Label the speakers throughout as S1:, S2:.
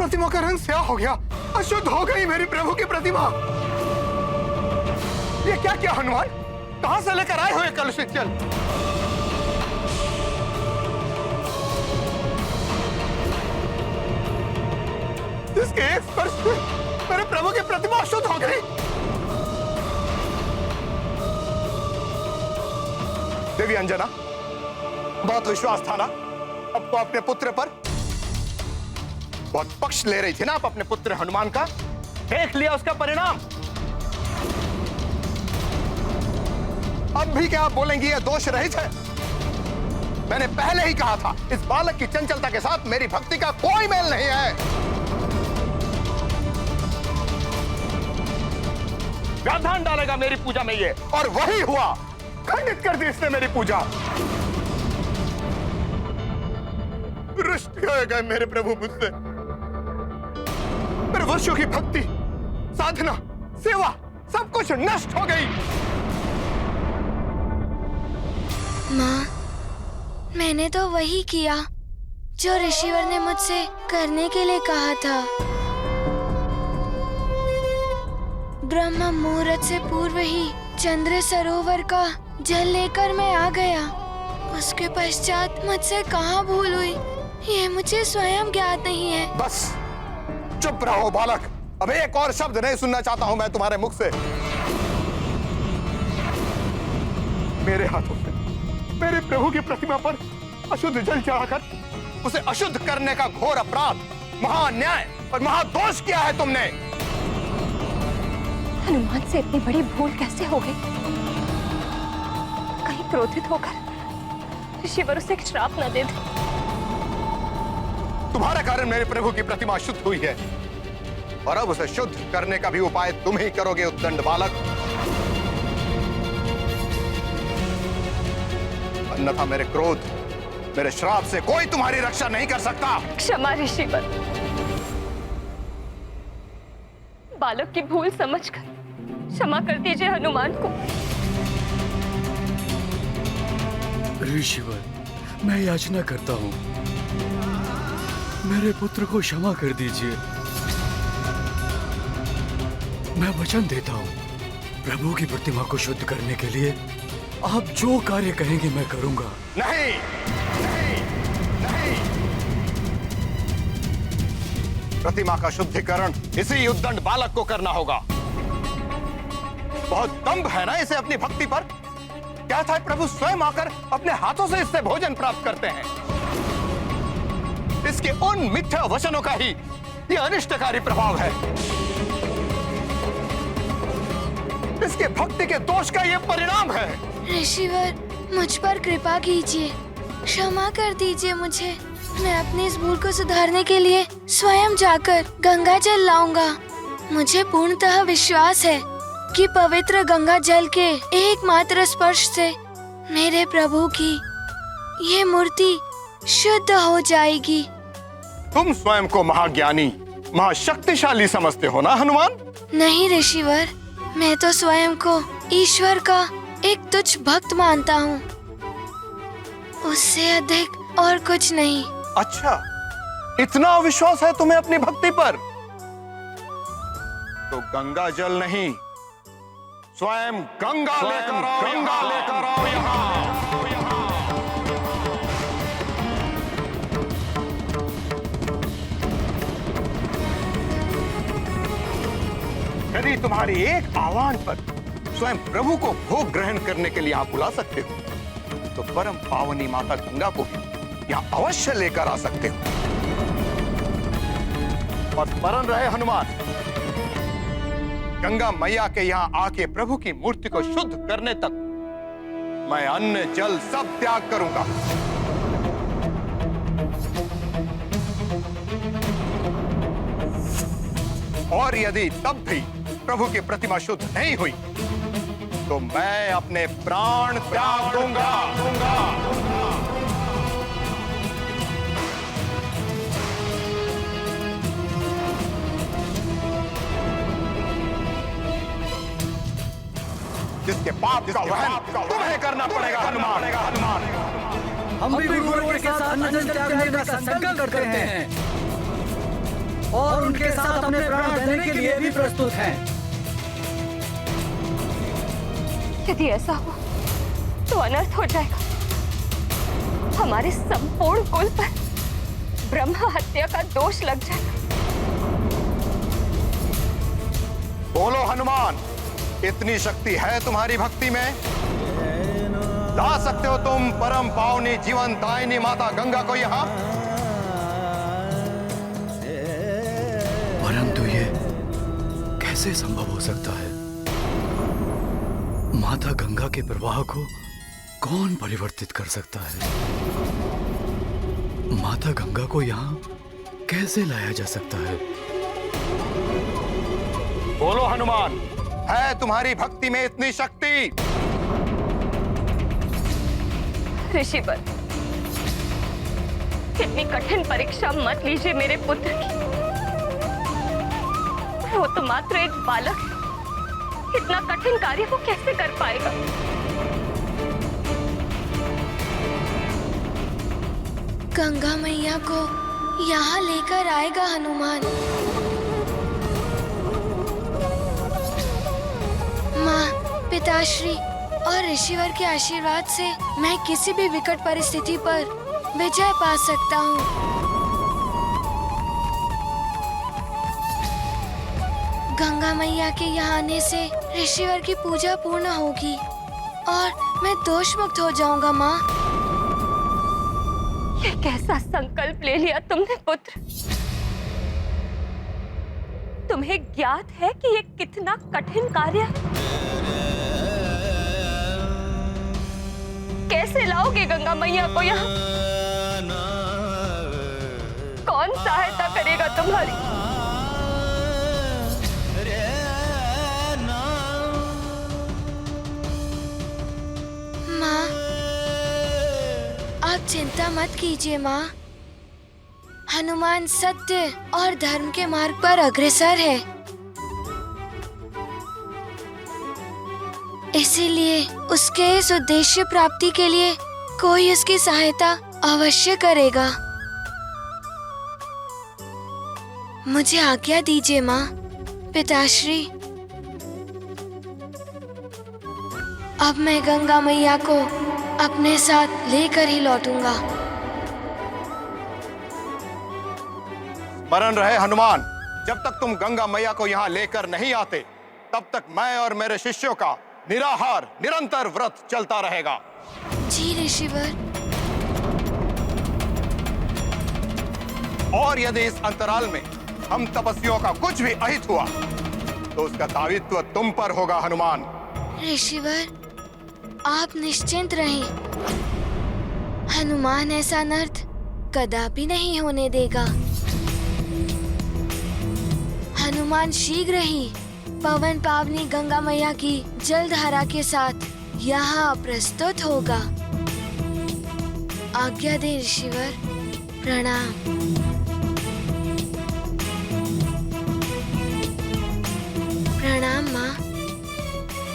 S1: प्रतिमा का रंग स्याह हो गया, अशुद्ध हो गई मेरी प्रभु की प्रतिमा। ये क्या किया हनुमान? कहां से लेकर आए हो ये कलुषित जल? इसके एक स्पर्श से मेरे प्रभु की प्रतिमा अशुद्ध हो गई। देवी अंजना, बहुत विश्वास था ना आपको अपने पुत्र पर? बहुत पक्ष ले रही थी ना आप अपने पुत्र हनुमान का? देख लिया उसका परिणाम। अब भी क्या आप बोलेंगी ये दोष रहित है? मैंने पहले ही कहा था, इस बालक की चंचलता के साथ मेरी भक्ति का कोई मेल नहीं है। व्याधान डालेगा मेरी पूजा में ये, और वही हुआ। खंडित कर दी इसने मेरी पूजा। रुष्ट हो गए मेरे प्रभु मुझसे। मेरे वर्षों की भक्ति, साधना, सेवा सब कुछ नष्ट हो गई।
S2: माँ, मैंने तो वही किया जो ऋषिवर ने मुझसे करने के लिए कहा था। ब्रह्म मुहूर्त से पूर्व ही चंद्र सरोवर का जल लेकर मैं आ गया। उसके पश्चात मुझसे कहाँ भूल हुई, ये मुझे स्वयं ज्ञात नहीं है।
S1: बस चुप रहो बालक, अब एक और शब्द नहीं सुनना चाहता हूं मैं तुम्हारे मुख से। मेरे हाथों से मेरे प्रभु की प्रतिमा पर अशुद्ध जल चढ़ाकर उसे अशुद्ध करने का घोर अपराध, महाअन्याय और महादोष किया है तुमने।
S3: हनुमान से इतनी बड़ी भूल कैसे हो गई? कहीं क्रोधित होकर ऋषिवर उसे एक श्राप न दे दे।
S1: तुम्हारे कारण मेरे प्रभु की प्रतिमा शुद्ध हुई है, और अब उसे शुद्ध करने का भी उपाय तुम ही करोगे उद्दंड बालक। अन्यथा मेरे क्रोध, मेरे श्राप से कोई तुम्हारी रक्षा नहीं कर सकता।
S3: क्षमा ऋषिवर, बालक की भूल समझकर क्षमा कर दीजिए हनुमान को।
S4: ऋषिवर, मैं याचना करता हूँ, मेरे पुत्र को क्षमा कर दीजिए। मैं वचन देता हूँ, प्रभु की प्रतिमा को शुद्ध करने के लिए आप जो कार्य कहेंगे मैं करूंगा।
S1: नहीं, नहीं, नहीं। प्रतिमा का शुद्धिकरण इसी उद्दंड बालक को करना होगा। बहुत दंभ है ना इसे अपनी भक्ति पर। क्या था प्रभु स्वयं आकर अपने हाथों से इससे भोजन प्राप्त करते हैं। इसके उन मिथ्या वचनों का ही ये अनिष्टकारी प्रभाव है। इसके भक्ति के दोष का ये परिणाम है।
S2: ऋषिवर, मुझ पर कृपा कीजिए, क्षमा कर दीजिए मुझे। मैं अपनी इस भूल को सुधारने के लिए स्वयं जाकर गंगा जल लाऊंगा। मुझे पूर्णतः विश्वास है कि पवित्र गंगा जल के एकमात्र स्पर्श से मेरे प्रभु की ये मूर्ति शुद्ध हो जाएगी।
S1: तुम स्वयं को महाज्ञानी, महाशक्तिशाली समझते हो ना हनुमान?
S2: नहीं ऋषिवर, मैं तो स्वयं को ईश्वर का एक तुच्छ भक्त मानता हूँ, उससे अधिक और कुछ नहीं।
S1: अच्छा, इतना विश्वास है तुम्हें अपनी भक्ति पर? तो गंगा जल नहीं, स्वयं गंगा लेकर आओ, गंगा लेकर आओ यहाँ। यदि तुम्हारी एक आह्वान पर स्वयं प्रभु को भोग ग्रहण करने के लिए आप बुला सकते हो, तो परम पावनी माता गंगा को भी यहाँ अवश्य लेकर आ सकते हो। और स्मरण रहे हनुमान, गंगा मैया के यहाँ आके प्रभु की मूर्ति को शुद्ध करने तक मैं अन्न जल सब त्याग करूंगा। और यदि तब भी प्रभु की प्रतिमा शुद्ध नहीं हुई, तो मैं अपने प्राण त्याग दूंगा। जिसके पाप का वहन तुम्हें करना पड़ेगा हनुमान।
S4: हम भी गुरुओं के साथ अन्न जल त्यागने का संकल्प करते हैं।
S5: और उनके साथ अपने प्राण देने के लिए भी प्रस्तुत हैं।
S3: यदि ऐसा हो तो अनर्थ हो जाएगा। हमारे संपूर्ण कुल पर ब्रह्म हत्या का दोष लग जाएगा।
S1: बोलो हनुमान, इतनी शक्ति है तुम्हारी भक्ति में? ला सकते हो तुम परम पावनी जीवन दायिनी माता गंगा को यहाँ?
S4: परंतु ये कैसे संभव हो सकता है? माता गंगा के प्रवाह को कौन परिवर्तित कर सकता है? माता गंगा को यहाँ कैसे लाया जा सकता है?
S1: बोलो हनुमान, है तुम्हारी भक्ति में इतनी शक्ति?
S3: ऋषिवर, इतनी कठिन परीक्षा मत लीजिए मेरे पुत्र की। वो तो मात्र एक बालक है। इतना कठिन कार्य वो कैसे कर पाएगा?
S2: गंगा मैया को यहाँ लेकर आएगा हनुमान। माँ, पिताश्री और ऋषिवर के आशीर्वाद से मैं किसी भी विकट परिस्थिति पर विजय पा सकता हूँ। गंगा मैया के यहाँ आने से ऋषिवर की पूजा पूर्ण होगी और मैं दोष मुक्त हो जाऊंगा। माँ,
S3: ये कैसा संकल्प ले लिया तुमने पुत्र? तुम्हें ज्ञात है कि ये कितना कठिन कार्य है? कैसे लाओगे गंगा मैया को यहाँ? कौन सहायता करेगा तुम्हारी?
S2: माँ, आप चिंता मत कीजिए माँ। हनुमान सत्य और धर्म के मार्ग पर अग्रसर है, इसीलिए उसके इस उद्देश्य प्राप्ति के लिए कोई उसकी सहायता अवश्य करेगा। मुझे आज्ञा दीजिए माँ। पिताश्री, अब मैं गंगा मैया को अपने साथ लेकर ही लौटूंगा।
S1: स्मरण रहे हनुमान, जब तक तुम गंगा मैया को यहाँ लेकर नहीं आते, तब तक मैं और मेरे शिष्यों का निराहार निरंतर व्रत चलता रहेगा।
S2: जी ऋषिवर।
S1: और यदि इस अंतराल में हम तपस्वियों का कुछ भी अहित हुआ, तो उसका दायित्व तुम पर होगा हनुमान।
S2: ऋषिवर, आप निश्चिंत रहें। हनुमान ऐसा अनर्थ कदापि नहीं होने देगा। हनुमान शीघ्र ही पवन पावनी गंगा मैया की जलधारा के साथ यहाँ प्रस्तुत होगा। आज्ञा दे ऋषिवर। प्रणाम। प्रणाम माँ।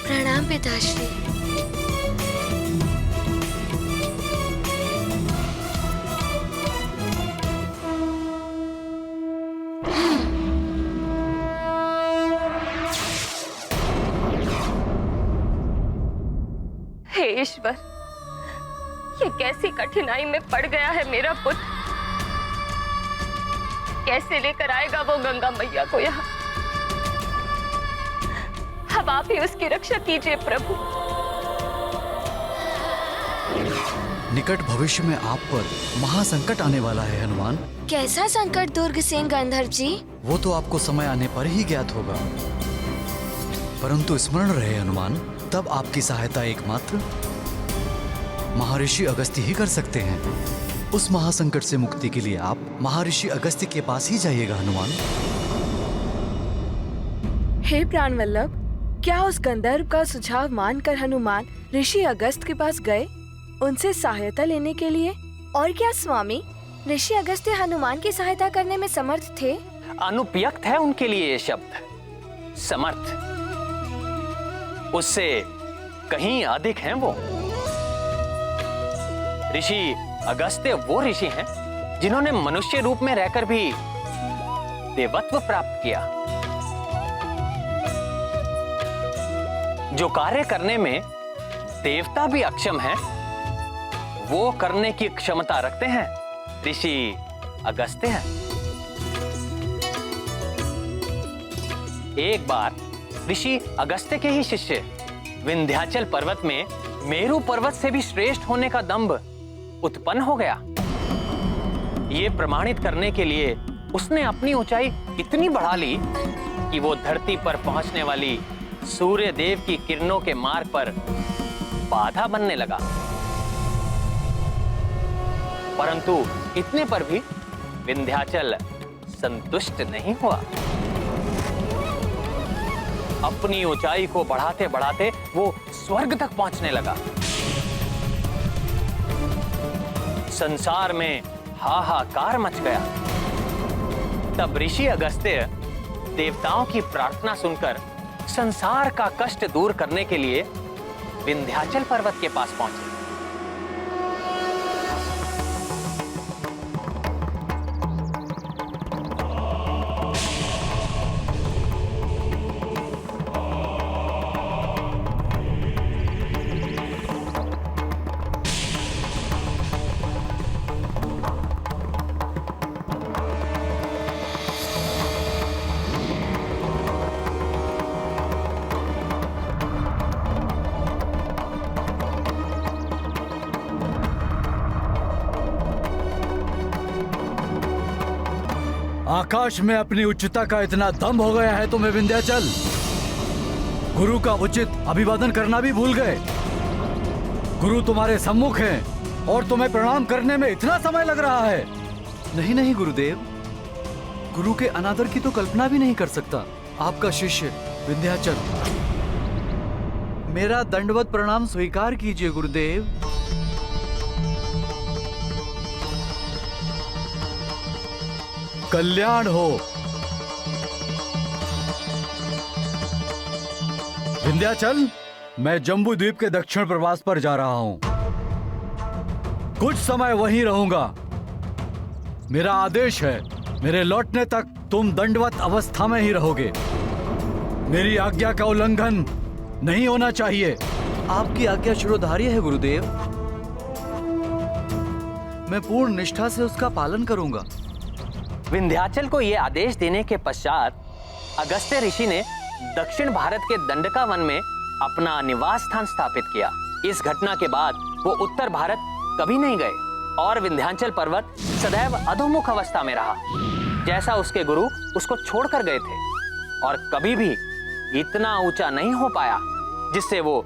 S2: प्रणाम पिताश्री।
S3: हे ईश्वर, ये कैसी कठिनाई में पड़ गया है मेरा पुत्र। कैसे लेकर आएगा वो गंगा मैया को यहाँ? अब आप ही उसकी रक्षा कीजिए प्रभु।
S4: निकट भविष्य में आप पर महासंकट आने वाला है हनुमान।
S2: कैसा संकट दुर्ग सिंह गंधर्व जी?
S4: वो तो आपको समय आने पर ही ज्ञात होगा, परंतु स्मरण रहे हनुमान, तब आपकी सहायता एकमात्र महर्षि अगस्त्य ही कर सकते हैं। उस महासंकट से मुक्ति के लिए आप महर्षि अगस्त्य के पास ही जाइएगा हनुमान।
S6: हे प्राणवल्लभ, क्या उस गंधर्व का सुझाव मानकर हनुमान ऋषि अगस्त के पास गए उनसे सहायता लेने के लिए? और क्या स्वामी, ऋषि अगस्त्य हनुमान की सहायता करने में समर्थ थे?
S7: अनुपयुक्त है उनके लिए ये शब्द। समर्थ उससे कहीं अधिक हैं वो। ऋषि अगस्त्य वो ऋषि हैं जिन्होंने मनुष्य रूप में रहकर भी देवत्व प्राप्त किया। जो कार्य करने में देवता भी अक्षम है, वो करने की क्षमता रखते हैं ऋषि अगस्त्य हैं। एक बार ऋषि अगस्त्य के ही शिष्य विंध्याचल पर्वत में मेरु पर्वत से भी श्रेष्ठ होने का दंभ उत्पन्न हो गया। ये प्रमाणित करने के लिए उसने अपनी ऊंचाई इतनी बढ़ा ली कि वो धरती पर पहुंचने वाली सूर्य देव की किरणों के मार्ग पर बाधा बनने लगा। परंतु इतने पर भी विंध्याचल संतुष्ट नहीं हुआ। अपनी ऊंचाई को बढ़ाते बढ़ाते वो स्वर्ग तक पहुंचने लगा। संसार में हाहाकार मच गया। तब ऋषि अगस्त्य देवताओं की प्रार्थना सुनकर संसार का कष्ट दूर करने के लिए विंध्याचल पर्वत के पास पहुंचे।
S4: आकाश में अपनी उच्चता का इतना दम हो गया है तुम्हें विंध्याचल। गुरु का उचित अभिवादन करना भी भूल गए। गुरु तुम्हारे सम्मुख हैं और तुम्हें प्रणाम करने में इतना समय लग रहा है। नहीं नहीं गुरुदेव, गुरु के अनादर की तो कल्पना भी नहीं कर सकता। आपका शिष्य विंध्याचल। मेरा दंडवत प्रणाम स्वीकार कीजिए गुरुदेव। कल्याण हो। विंध्याचल, मैं जम्बू द्वीप के दक्षिण प्रवास पर जा रहा हूं। कुछ समय वहीं रहूंगा। मेरा आदेश है, मेरे लौटने तक तुम दंडवत अवस्था में ही रहोगे। मेरी आज्ञा का उल्लंघन नहीं होना चाहिए। आपकी आज्ञा शिरोधार्य है गुरुदेव। मैं पूर्ण निष्ठा से उसका पालन करूंगा।
S7: विंध्याचल को यह आदेश देने के पश्चात अगस्त्य ऋषि ने दक्षिण भारत के दंडका वन में अपना निवास स्थान स्थापित किया। इस घटना के बाद वो उत्तर भारत कभी नहीं गए और विंध्याचल पर्वत सदैव अधोमुख अवस्था में रहा, जैसा उसके गुरु उसको छोड़कर गए थे, और कभी भी इतना ऊंचा नहीं हो पाया जिससे वो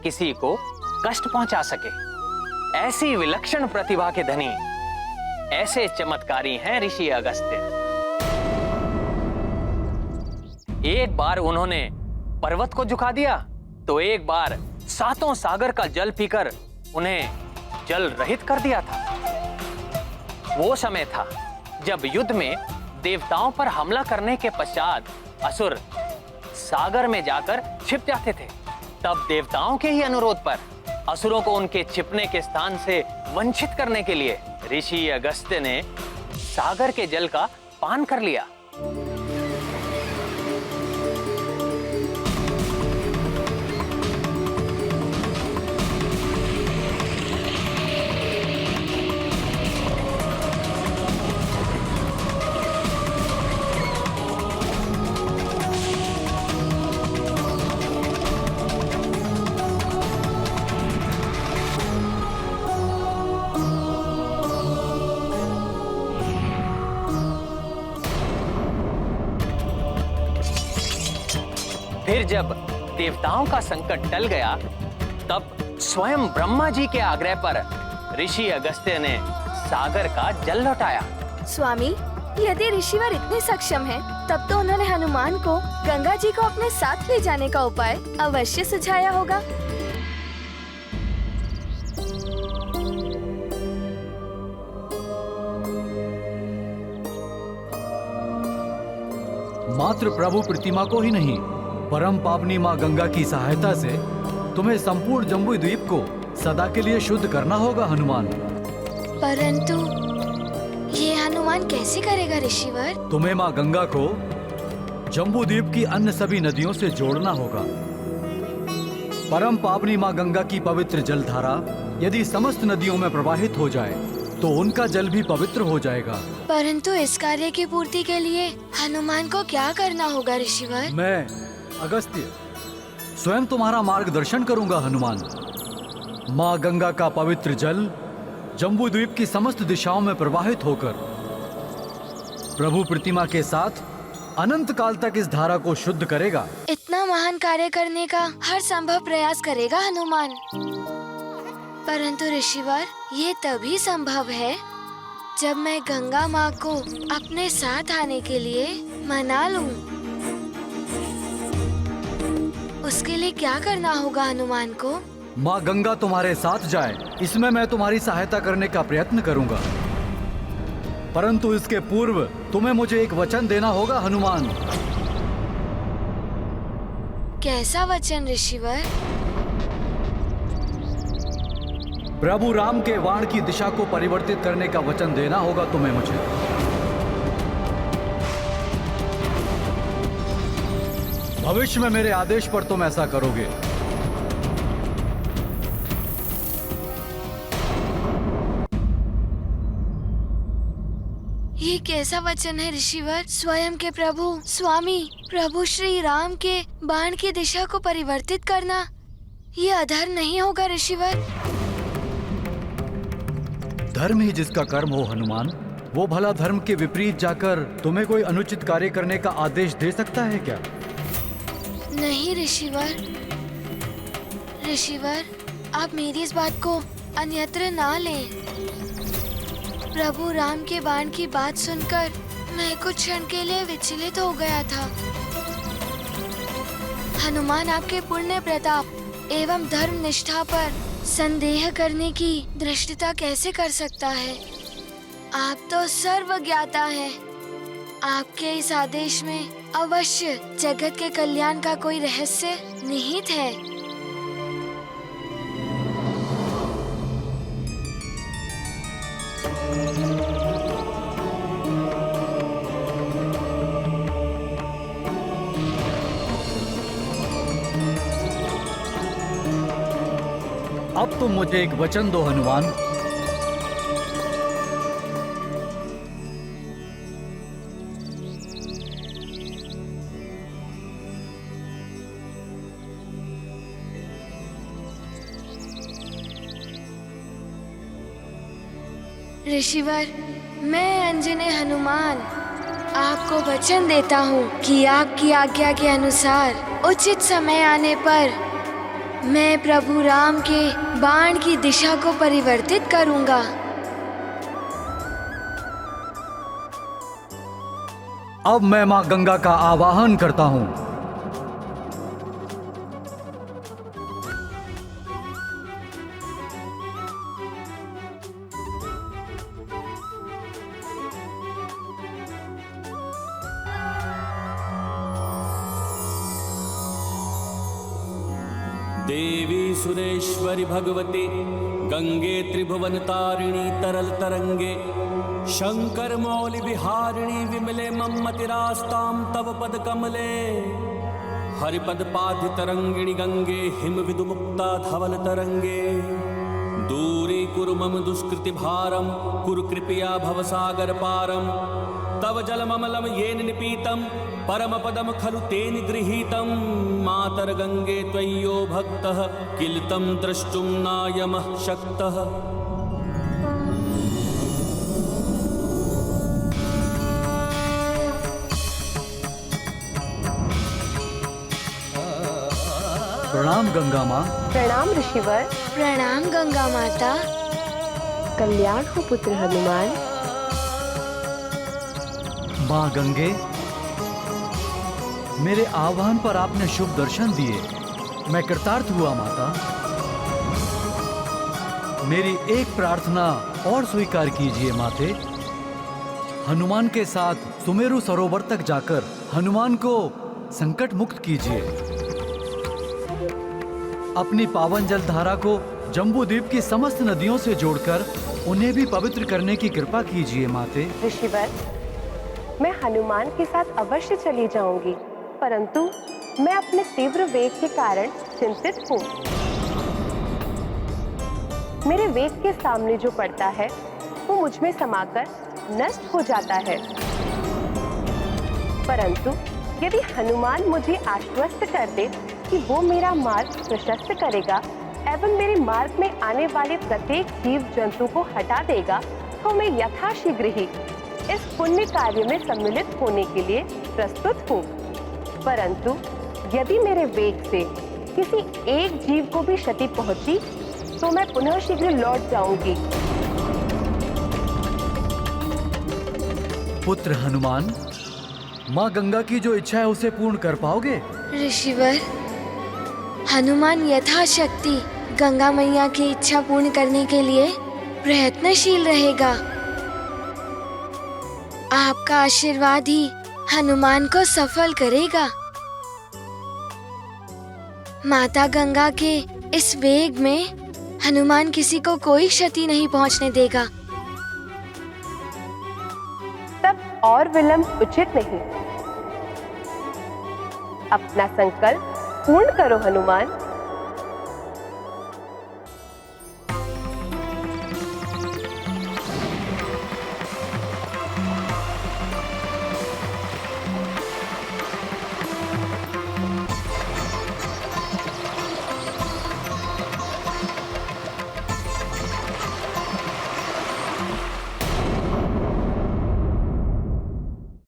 S7: किसी को कष्ट पहुंचा सके। ऐसी विलक्षण प्रतिभा के धनी, ऐसे चमत्कारी हैं ऋषि अगस्त्य। एक बार उन्होंने पर्वत को झुका दिया, तो एक बार सातों सागर का जल पीकर उन्हें जल रहित कर दिया था। वो समय था जब युद्ध में देवताओं पर हमला करने के पश्चात असुर सागर में जाकर छिप जाते थे। तब देवताओं के ही अनुरोध पर असुरों को उनके छिपने के स्थान से वंचित करने के लिए ऋषि अगस्त्य ने सागर के जल का पान कर लिया। फिर जब देवताओं का संकट टल गया, तब स्वयं ब्रह्मा जी के आग्रह पर ऋषि अगस्त्य ने सागर का जल लौटाया।
S6: स्वामी, यदि ऋषिवर इतने सक्षम हैं, तब तो उन्होंने हनुमान को गंगा जी को अपने साथ ले जाने का उपाय अवश्य सुझाया होगा।
S4: मात्र प्रभु प्रतिमा को ही नहीं, परम पावनी माँ गंगा की सहायता से तुम्हें संपूर्ण जम्बू द्वीप को सदा के लिए शुद्ध करना होगा हनुमान।
S2: परंतु ये हनुमान हनुमान कैसे करेगा ऋषिवर?
S4: तुम्हें माँ गंगा को जम्बू द्वीप की अन्य सभी नदियों से जोड़ना होगा। परम पावनी माँ गंगा की पवित्र जलधारा यदि समस्त नदियों में प्रवाहित हो जाए तो उनका जल भी पवित्र हो जाएगा।
S2: परंतु इस कार्य की पूर्ति के लिए हनुमान को क्या करना होगा ऋषिवर?
S4: मैं अगस्त्य स्वयं तुम्हारा मार्गदर्शन करूंगा हनुमान। माँ गंगा का पवित्र जल जम्बू द्वीप की समस्त दिशाओं में प्रवाहित होकर प्रभु प्रतिमा के साथ अनंत काल तक इस धारा को शुद्ध करेगा।
S2: इतना महान कार्य करने का हर संभव प्रयास करेगा हनुमान। परंतु ऋषिवर, ये तभी संभव है जब मैं गंगा माँ को अपने साथ आने के लिए मना लूं। उसके लिए क्या करना होगा हनुमान को?
S4: माँ गंगा तुम्हारे साथ जाए, इसमें मैं तुम्हारी सहायता करने का प्रयत्न करूंगा। परंतु इसके पूर्व तुम्हें मुझे एक वचन देना होगा हनुमान।
S2: कैसा वचन ऋषिवर?
S4: प्रभु राम के बाण की दिशा को परिवर्तित करने का वचन देना होगा तुम्हें मुझे। भविष्य में मेरे आदेश पर तुम ऐसा करोगे।
S2: ये कैसा वचन है ऋषिवर? स्वयं के प्रभु स्वामी प्रभु श्री राम के बाण की दिशा को परिवर्तित करना, ये अधर्म नहीं होगा ऋषिवर?
S4: धर्म ही जिसका कर्म हो हनुमान, वो भला धर्म के विपरीत जाकर तुम्हें कोई अनुचित कार्य करने का आदेश दे सकता है क्या?
S2: नहीं ऋषिवर। ऋषिवर, आप मेरी इस बात को अन्यत्र ना लें। प्रभु राम के बाण की बात सुनकर मैं कुछ क्षण के लिए विचलित हो गया था। हनुमान आपके पुण्य प्रताप एवं धर्म निष्ठा पर संदेह करने की दृष्टता कैसे कर सकता है? आप तो सर्वज्ञाता हैं। आपके इस आदेश में अवश्य जगत के कल्याण का कोई रहस्य निहित है।
S4: अब तुम मुझे एक वचन दो हनुमान।
S2: ऋषिवर, मैं अंजने हनुमान आपको वचन देता हूँ कि आपकी आज्ञा के अनुसार उचित समय आने पर मैं प्रभु राम के बाण की दिशा को परिवर्तित करूंगा।
S4: अब मैं माँ गंगा का आवाहन करता हूँ।
S8: देवी सुरेश्वरी भगवती गंगे त्रिभुवन तारिणी तरल तरंगे शंकर मौलि विहारिणी विमले मम्मतिरास्तां तव पद कमले हरिपद पाधि तरंगिणी गंगे हिम विदु मुक्ता धवल तरंगे दूरी कुरु मम दुष्कृति भारम कुरु कृपया भवसागर पारम तव जलममलम येन निपीतम परम पदम खलु तेन गृहीतम मातर गंगे त्वय्यो भक्तः किल तं द्रष्टुं नायमः शक्तः।
S4: प्रणाम गंगा माँ।
S3: प्रणाम ऋषिवर।
S2: प्रणाम गंगा माता।
S3: कल्याण हो पुत्र हनुमान।
S4: माँ गंगे, मेरे आह्वान पर आपने शुभ दर्शन दिए, मैं कृतार्थ हुआ माता। मेरी एक प्रार्थना और स्वीकार कीजिए माते। हनुमान के साथ सुमेरु सरोवर तक जाकर हनुमान को संकट मुक्त कीजिए। अपनी पावन जल धारा को जम्बूद्वीप की समस्त नदियों से जोड़कर उन्हें भी पवित्र करने की कृपा कीजिए माते।
S9: ऋषिवर, मैं हनुमान के साथ अवश्य चली जाऊंगी, परंतु मैं अपने तीव्र वेग के कारण चिंतित हूँ। मेरे वेग के सामने जो पड़ता है वो मुझ में समाकर नष्ट हो जाता है। परंतु यदि हनुमान मुझे आश्वस्त कर दे कि वो मेरा मार्ग प्रशस्त करेगा एवं मेरे मार्ग में आने वाले प्रत्येक जीव जंतु को हटा देगा, तो मैं यथाशीघ्र ही इस पुण्य कार्य में सम्मिलित होने के लिए प्रस्तुत हूँ। परंतु यदि मेरे वेग से किसी एक जीव को भी क्षति पहुंची तो मैं पुनः शीघ्र लौट जाऊंगी।
S4: पुत्र हनुमान, माँ गंगा की जो इच्छा है उसे पूर्ण कर पाओगे?
S2: ऋषिवर, हनुमान यथाशक्ति गंगा मैया की इच्छा पूर्ण करने के लिए प्रयत्नशील रहेगा। आपका आशीर्वाद ही हनुमान को सफल करेगा। माता गंगा के इस वेग में हनुमान किसी को कोई क्षति नहीं पहुंचने देगा।
S9: तब और विलंब उचित नहीं। अपना संकल्प पूर्ण करो हनुमान।